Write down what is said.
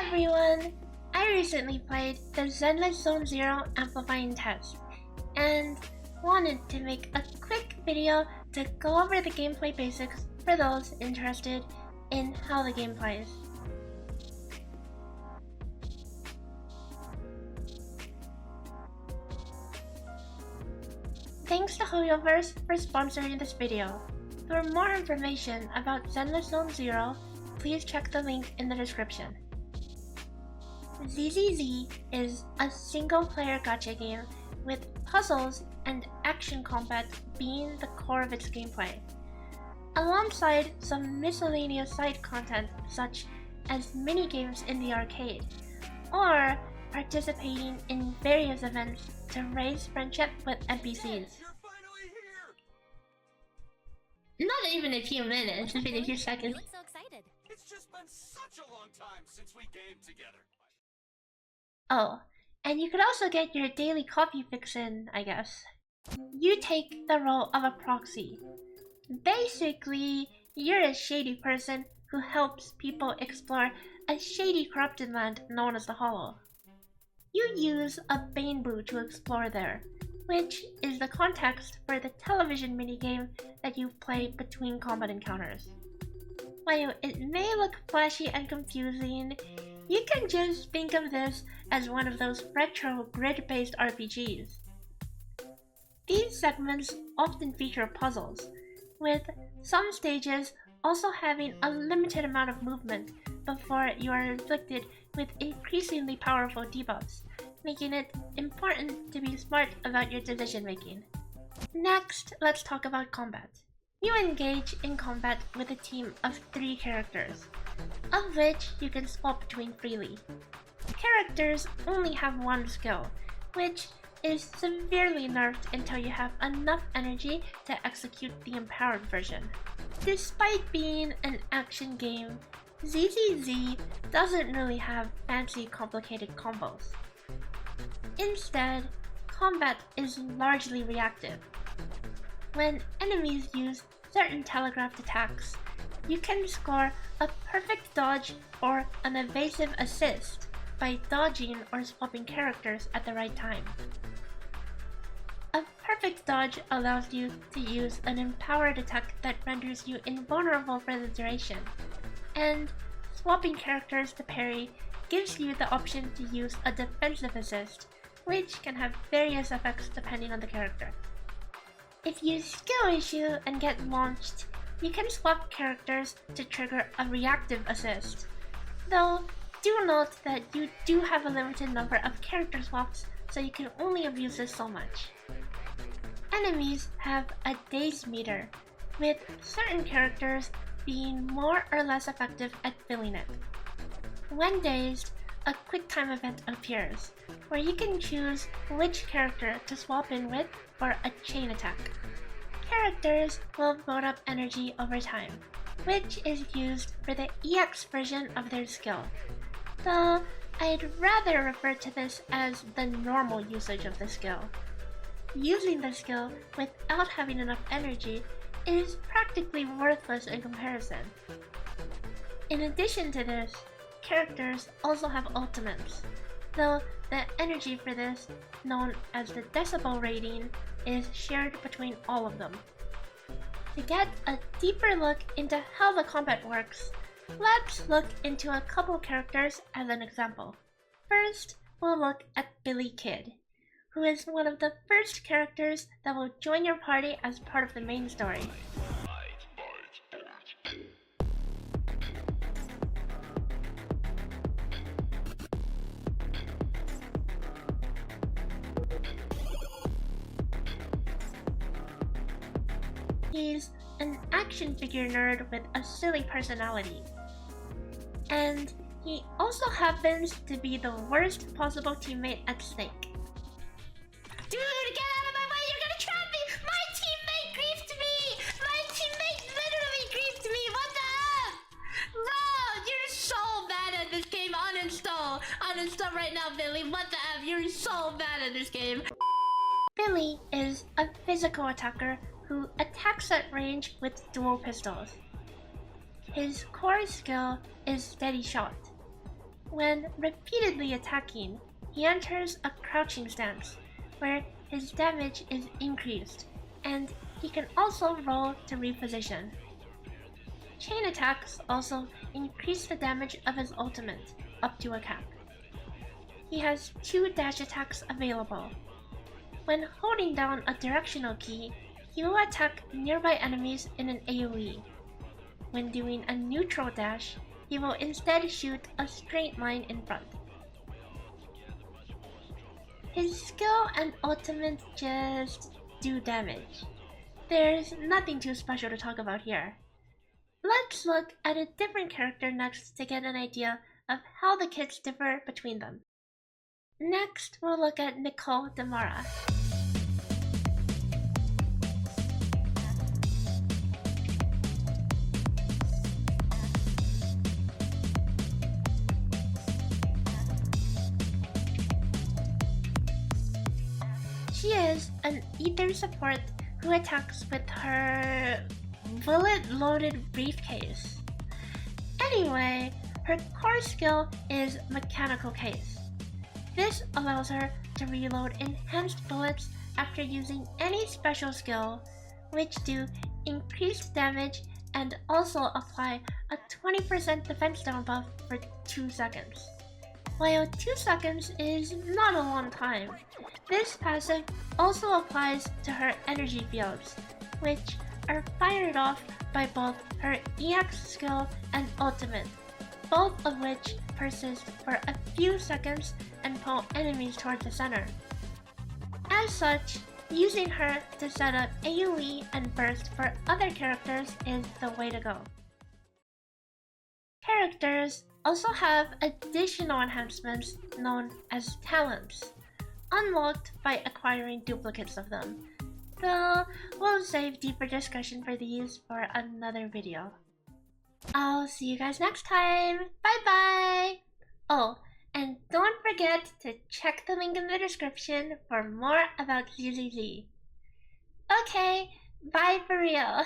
everyone! I recently played the Zenless Zone Zero Amplifying Test and wanted to make a quick video to go over the gameplay basics for those interested in how the game plays. Thanks to Hoyoverse for sponsoring this video. For more information about Zenless Zone Zero, please check the link in the description. ZZZ is a single-player gacha game with puzzles and action combat being the core of its gameplay, alongside some miscellaneous side content such as mini-games in the arcade, or participating in various events to raise friendship with NPCs. Not even a few minutes, it's been a few seconds. You look so excited. It's just been such a long time since we gamed together. Oh, and you could also get your daily coffee fix in, I guess. You take the role of a proxy. Basically, you're a shady person who helps people explore a shady corrupted land known as the Hollow. You use a Baneboo to explore there, which is the context for the television minigame that you play between combat encounters. While it may look flashy and confusing, you can just think of this as one of those retro grid-based RPGs. These segments often feature puzzles, with some stages also having a limited amount of movement before you are inflicted with increasingly powerful debuffs, making it important to be smart about your decision making. Next, let's talk about combat. You engage in combat with a team of 3 characters, of which you can swap between freely. Characters only have one skill, which is severely nerfed until you have enough energy to execute the empowered version. Despite being an action game, ZZZ doesn't really have fancy complicated combos. Instead, combat is largely reactive. When enemies use certain telegraphed attacks, you can score a perfect dodge or an evasive assist by dodging or swapping characters at the right time. A perfect dodge allows you to use an empowered attack that renders you invulnerable for the duration, and swapping characters to parry gives you the option to use a defensive assist, which can have various effects depending on the character. If you skill issue and get launched, you can swap characters to trigger a reactive assist, though do note that you do have a limited number of character swaps, so you can only abuse this so much. Enemies have a daze meter, with certain characters being more or less effective at filling it. When dazed, a quick time event appears, where you can choose which character to swap in with for a chain attack. Characters will build up energy over time, which is used for the EX version of their skill, though I'd rather refer to this as the normal usage of the skill. Using the skill without having enough energy is practically worthless in comparison. In addition to this, characters also have ultimates, though the energy for this, known as the decibel rating, is shared between all of them. To get a deeper look into how the combat works, let's look into a couple characters as an example. First, we'll look at Billy Kid, who is one of the first characters that will join your party as part of the main story. He's an action figure nerd with a silly personality, and he also happens to be the worst possible teammate at stake. Dude, get out of my way! You're gonna trap me! My teammate griefed me! My teammate literally griefed me! What the F? Bro, you're so bad at this game. Uninstall! Uninstall right now, Billy. What the F? You're so bad at this game. Billy is a physical attacker who attacks at range with dual pistols. His core skill is steady shot, When repeatedly attacking, he enters a crouching stance, where his damage is increased, and he can also roll to reposition. Chain attacks also increase the damage of his ultimate, up to a cap. He has 2 dash attacks available. When holding down a directional key, he will attack nearby enemies in an AoE. When doing a neutral dash, he will instead shoot a straight line in front. His skill and ultimate just do damage. There's nothing too special to talk about here. Let's look at a different character next to get an idea of how the kits differ between them. Next, we'll look at Nicole Demara. She is an ether support who attacks with her bullet-loaded briefcase. Anyway, her core skill is Mechanical Case. This allows her to reload enhanced bullets after using any special skill, which do increased damage and also apply a 20% defense down buff for 2 seconds. While 2 seconds is not a long time, this passive also applies to her energy fields, which are fired off by both her EX skill and ultimate, both of which persist for a few seconds and pull enemies towards the center. As such, using her to set up AoE and burst for other characters is the way to go. Characters also have additional enhancements known as talents, unlocked by acquiring duplicates of them, though we'll save deeper discussion for these for another video. I'll see you guys next time. Bye bye! Oh, and don't forget to check the link in the description for more about ZZZ. Okay, bye for real.